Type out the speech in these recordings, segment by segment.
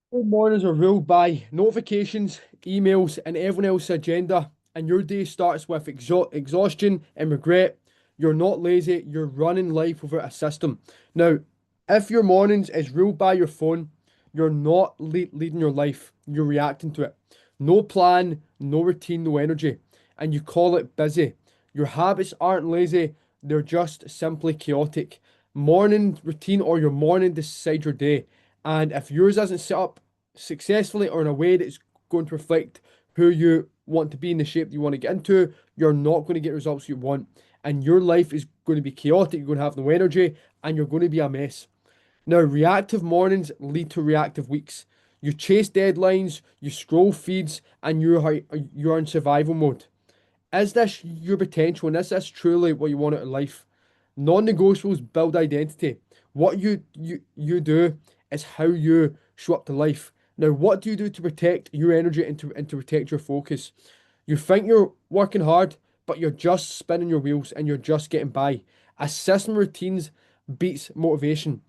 All mornings are ruled by notifications, emails, and everyone else's agenda, and your day starts with exhaustion and regret. You're not lazy, you're running life without a system. Now, if your mornings is ruled by your phone, you're not leading your life, you're reacting to it. No plan, no routine, no energy, and you call it busy. Your habits aren't lazy, they're just simply chaotic. Morning routine or your morning decide your day. And if yours isn't set up successfully or in a way that's going to reflect who you want to be in the shape that you want to get into, you're not going to get results you want. And your life is going to be chaotic. You're going to have no energy and you're going to be a mess. Now, reactive mornings lead to reactive weeks. You chase deadlines, you scroll feeds, and you're in survival mode. Is this your potential and is this truly what you want out of life? Non-negotiables build identity. What you do is how you show up to life. Now, what do you do to protect your energy and to protect your focus? You think you're working hard, but you're just spinning your wheels and you're just getting by. A system of routines beats motivation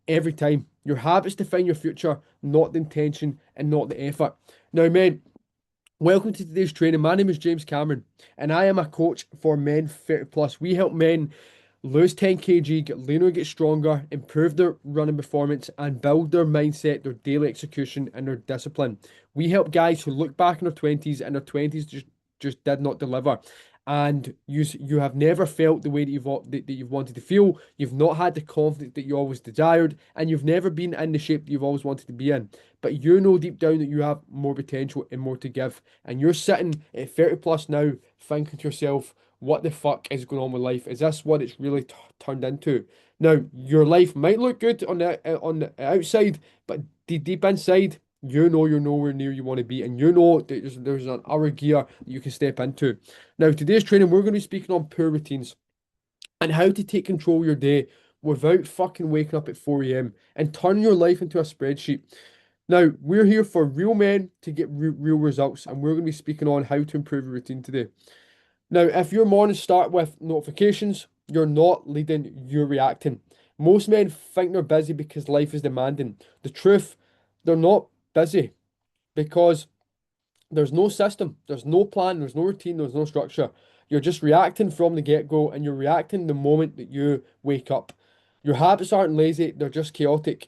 every time. Your habits define your future, not the intention and not the effort. Now, men, welcome to today's training. My name is James Cameron, and I am a coach for men 30 plus. We help men lose 10 kg, get leaner, get stronger, improve their running performance, and build their mindset, their daily execution, and their discipline. We help guys who look back in their 20s and their 20s just did not deliver. And you have never felt the way that that you've wanted to feel. You've not had the confidence that you always desired, and you've never been in the shape that you've always wanted to be in. But you know deep down that you have more potential and more to give. And you're sitting at 30 plus now, thinking to yourself, what the fuck is going on with life? Is this what it's really turned into? Now, your life might look good on the outside, but deep inside, you know you're nowhere near you want to be, and you know that there's an hour gear that you can step into. Now, today's training, we're going to be speaking on poor routines and how to take control of your day without fucking waking up at 4 a.m. and turn your life into a spreadsheet. Now, we're here for real men to get real results, and we're going to be speaking on how to improve your routine today. Now, if your mornings start with notifications, you're not leading, you're reacting. Most men think they're busy because life is demanding. The truth, they're not busy because there's no system, there's no plan, there's no routine, there's no structure. You're just reacting from the get-go and you're reacting the moment that you wake up. Your habits aren't lazy, they're just chaotic.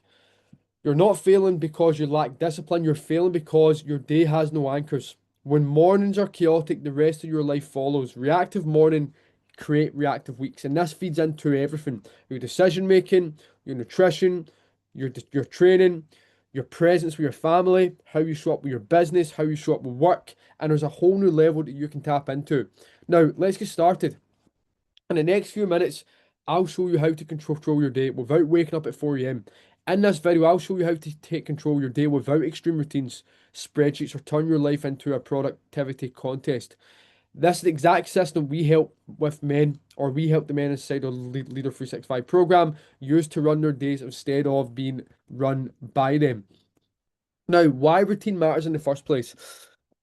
You're not failing because you lack discipline, you're failing because your day has no anchors. When mornings are chaotic, the rest of your life follows. Reactive morning create reactive weeks, and this feeds into everything. Your decision making, your nutrition, your training, your presence with your family, how you show up with your business, how you show up with work, and there's a whole new level that you can tap into. Now, let's get started. In the next few minutes, I'll show you how to control your day without waking up at 4 a.m. In this video, I'll show you how to take control of your day without extreme routines, spreadsheets, or turn your life into a productivity contest. This is the exact system we help with men, or we help the men inside our Leader 365 program use to run their days instead of being run by them. Now, why routine matters in the first place.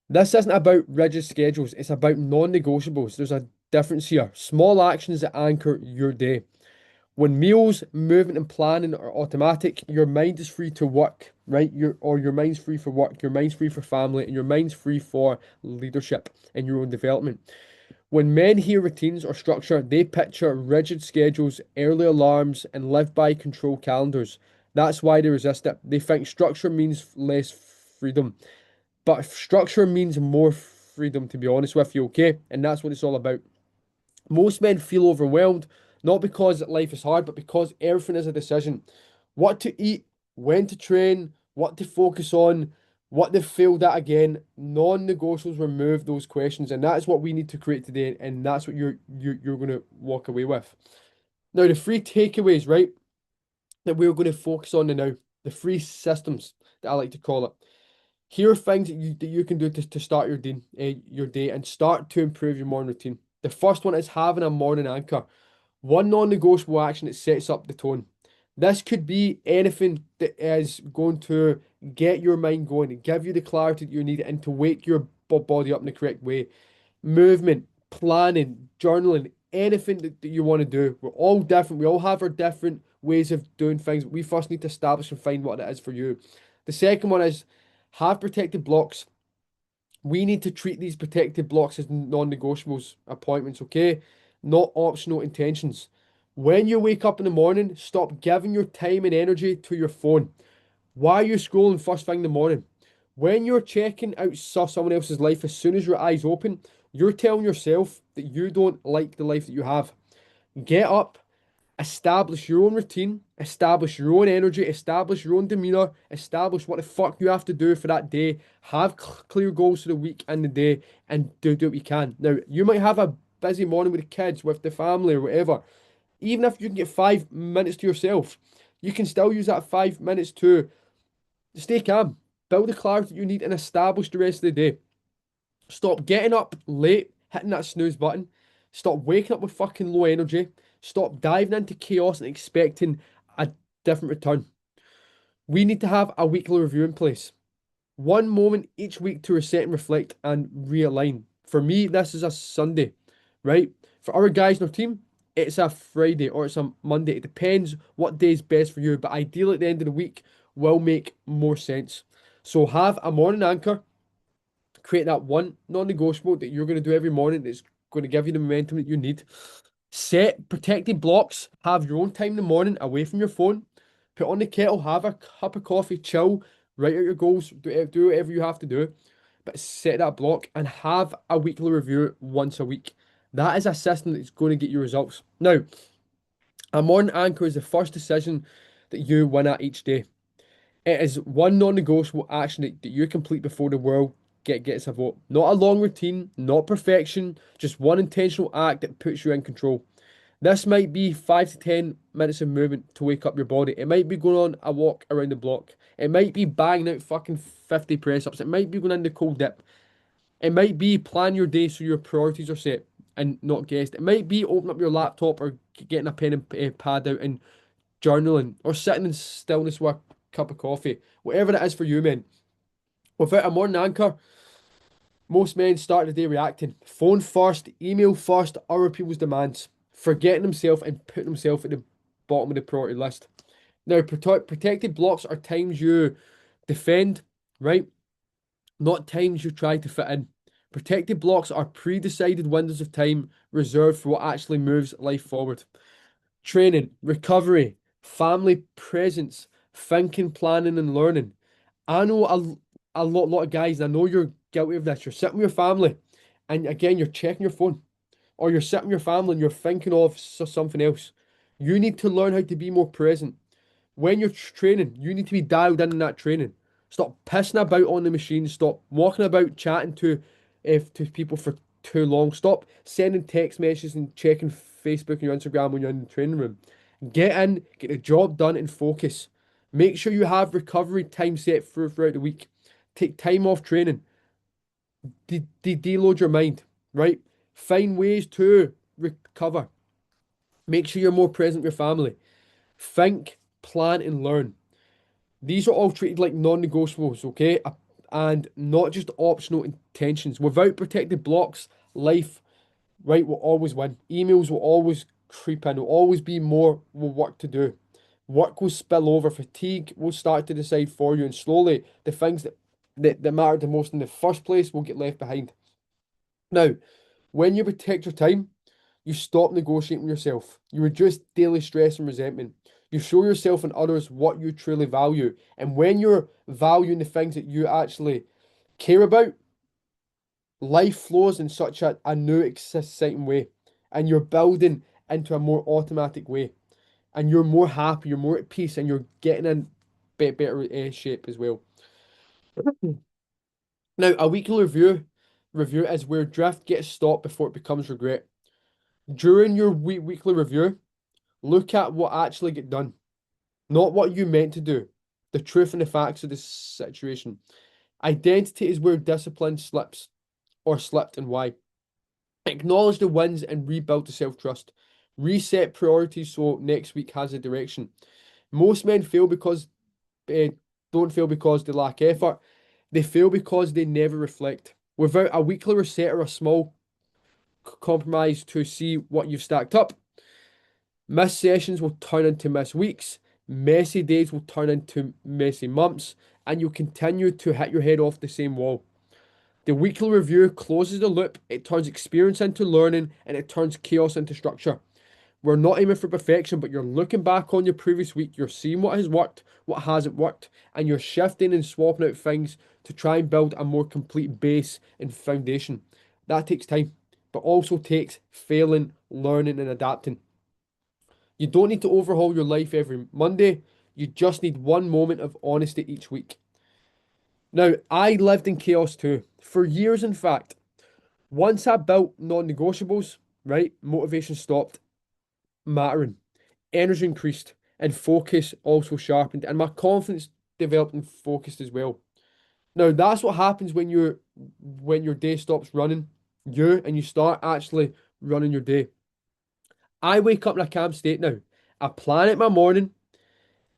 This isn't about rigid schedules, it's about non-negotiables. There's a difference here. Small actions that anchor your day. When meals, movement, and planning are automatic, your mind is free to work, right? Your mind's free for work, your mind's free for family, and your mind's free for leadership and your own development. When men hear routines or structure, they picture rigid schedules, early alarms, and live by control calendars. That's why they resist it. They think structure means less freedom. But structure means more freedom, to be honest with you, okay? And that's what it's all about. Most men feel overwhelmed, not because life is hard, but because everything is a decision. What to eat, when to train, what to focus on, what to failed at again. Non-negotiables remove those questions, and that is what we need to create today, and that's what you're gonna walk away with. Now, the three takeaways, right, that we're going to focus on now, the three systems that I like to call it. Here are things that you can do to start your day and start to improve your morning routine. The first one is having a morning anchor. One non-negotiable action that sets up the tone. This could be anything that is going to get your mind going and give you the clarity that you need and to wake your body up in the correct way. Movement, planning, journaling, anything that you want to do. We're all different. We all have our different ways of doing things. But we first need to establish and find what it is for you. The second one is have protected blocks. We need to treat these protected blocks as non-negotiables appointments, okay? Not optional intentions. When you wake up in the morning, stop giving your time and energy to your phone. Why are you scrolling first thing in the morning? When you're checking out someone else's life, as soon as your eyes open, you're telling yourself that you don't like the life that you have. Get up, establish your own routine, establish your own energy, establish your own demeanor, establish what the fuck you have to do for that day, have clear goals for the week and the day, and do what you can. Now, you might have a busy morning with the kids, with the family, or whatever. Even if you can get 5 minutes to yourself, you can still use that 5 minutes to stay calm, build the clarity you need, and establish the rest of the day. Stop getting up late, hitting that snooze button. Stop waking up with fucking low energy. Stop diving into chaos and expecting a different return. We need to have a weekly review in place. One moment each week to reset and reflect and realign. For me, this is a Sunday, right? For our guys in our team, it's a Friday or it's a Monday. It depends what day is best for you, but ideally at the end of the week will make more sense. So have a morning anchor, create that one non-negotiable that you're going to do every morning that's going to give you the momentum that you need. Set protected blocks. Have your own time in the morning away from your phone. Put on the kettle, have a cup of coffee, chill, write out your goals, do whatever you have to do. But set that block and have a weekly review once a week. That is a system that's going to get you results. Now, a morning anchor is the first decision that you win at each day. It is one non-negotiable action that you complete before the world gets a vote. Not a long routine, not perfection, just one intentional act that puts you in control. This might be 5 to 10 minutes of movement to wake up your body. It might be going on a walk around the block. It might be banging out fucking 50 press ups. It might be going in the cold dip. It might be plan your day so your priorities are set and not guessed. It might be open up your laptop or getting a pen and pad out and journaling or sitting in stillness with a cup of coffee. Whatever it is for you, man. Without a morning anchor, most men start the day reacting. Phone first, email first, other people's demands. Forgetting themselves and putting themselves at the bottom of the priority list. Now, protected blocks are times you defend, right? Not times you try to fit in. Protected blocks are pre-decided windows of time reserved for what actually moves life forward. Training, recovery, family presence, thinking, planning, and learning. I know a lot of guys, and I know you're guilty of this. You're sitting with your family, and again, you're checking your phone, or you're sitting with your family and you're thinking of something else. You need to learn how to be more present. When you're training, you need to be dialed in that training. Stop pissing about on the machine. Stop walking about chatting to if to people for too long. Stop sending text messages and checking Facebook and your Instagram when you're in the training room. Get in, get the job done, and focus. Make sure you have recovery time set throughout the week. Take time off training. Deload your mind, right? Find ways to recover. Make sure you're more present with your family. Think, plan, and learn. These are all treated like non-negotiables, okay? And not just optional intentions. Without protected blocks, life, right, will always win. Emails will always creep in. Will always be more work to do. Work will spill over. Fatigue will start to decide for you, and slowly the things that matter the most in the first place will get left behind. Now, when you protect your time, you stop negotiating with yourself. You reduce daily stress and resentment. You show yourself and others what you truly value. And when you're valuing the things that you actually care about, life flows in such a new, exciting way. And you're building into a more automatic way. And you're more happy, you're more at peace, and you're getting in better shape as well. Now, a weekly review is where drift gets stopped before it becomes regret. During your weekly review, look at what actually get done, not what you meant to do. The truth and the facts of the situation. Identity is where discipline slips or slipped and why. Acknowledge the wins and rebuild the self-trust. Reset priorities so next week has a direction. Most men fail because uh, don't fail because they lack effort. They fail because they never reflect. Without a weekly reset or a small compromise to see what you've stacked up, missed sessions will turn into missed weeks. Messy days will turn into messy months, and you'll continue to hit your head off the same wall. The weekly review closes the loop, it turns experience into learning, and it turns chaos into structure. We're not aiming for perfection, but you're looking back on your previous week, you're seeing what has worked, what hasn't worked, and you're shifting and swapping out things to try and build a more complete base and foundation. That takes time, but also takes failing, learning, and adapting. You don't need to overhaul your life every Monday, you just need one moment of honesty each week. Now, I lived in chaos too, for years, in fact. Once I built non negotiables, right, motivation stopped mattering. Energy increased and focus also sharpened, and my confidence developed and focused as well. Now that's what happens when your day stops running you and you start actually running your day. I wake up in a calm state now. I plan it my morning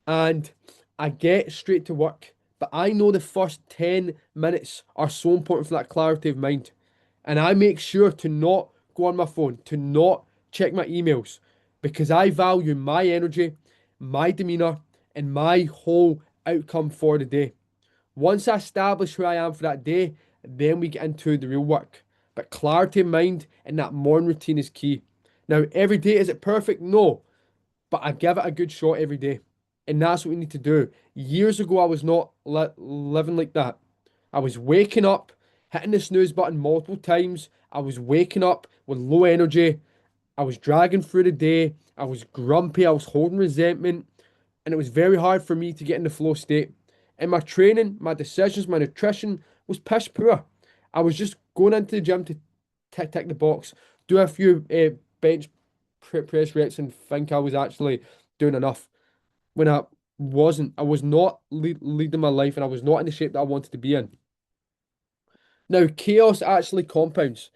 and I get straight to work. But I know the first 10 minutes are so important for that clarity of mind. And I make sure to not go on my phone, to not check my emails, because I value my energy, my demeanor, and my whole outcome for the day. Once I establish who I am for that day, then we get into the real work. But clarity of mind and that morning routine is key. Now, every day, is it perfect? No, but I give it a good shot every day. And that's what we need to do. Years ago, I was not living like that. I was waking up, hitting the snooze button multiple times. I was waking up with low energy. I was dragging through the day. I was grumpy. I was holding resentment. And it was very hard for me to get in the flow state. And my training, my decisions, my nutrition was piss poor. I was just going into the gym to tick the box, do a few bench press reps, and think I was actually doing enough when I wasn't. I was not leading my life, and I was not in the shape that I wanted to be in. Now, chaos actually compounds.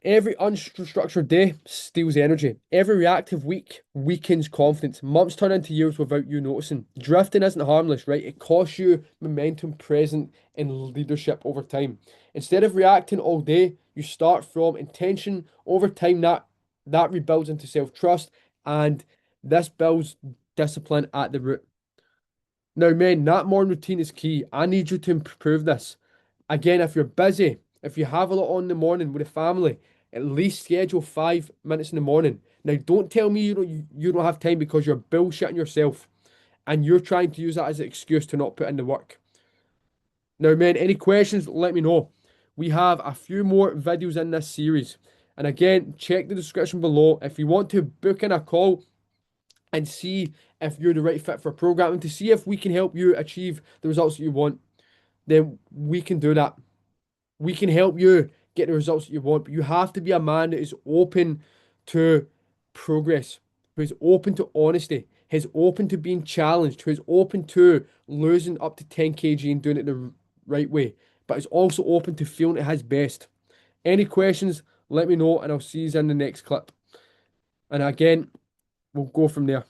Every unstructured day steals energy. Every reactive week weakens confidence. Months turn into years without you noticing. Drifting isn't harmless, right? It costs you momentum, present, and leadership over time. Instead of reacting all day, you start from intention. Over time, that rebuilds into self-trust, and this builds discipline at the root. Now, men, that morning routine is key. I need you to improve this. Again, if you're busy, if you have a lot on in the morning with the family, at least schedule 5 minutes in the morning. Now, don't tell me you don't have time because you're bullshitting yourself and you're trying to use that as an excuse to not put in the work. Now, men, any questions, let me know. We have a few more videos in this series. And again, check the description below. If you want to book in a call and see if you're the right fit for programming, to see if we can help you achieve the results that you want, then we can do that. We can help you get the results that you want, but you have to be a man that is open to progress, who is open to honesty, who's open to being challenged, who is open to losing up to 10 kg and doing it the right way, but is also open to feeling at his best. Any questions, let me know, and I'll see you in the next clip. And again, we'll go from there.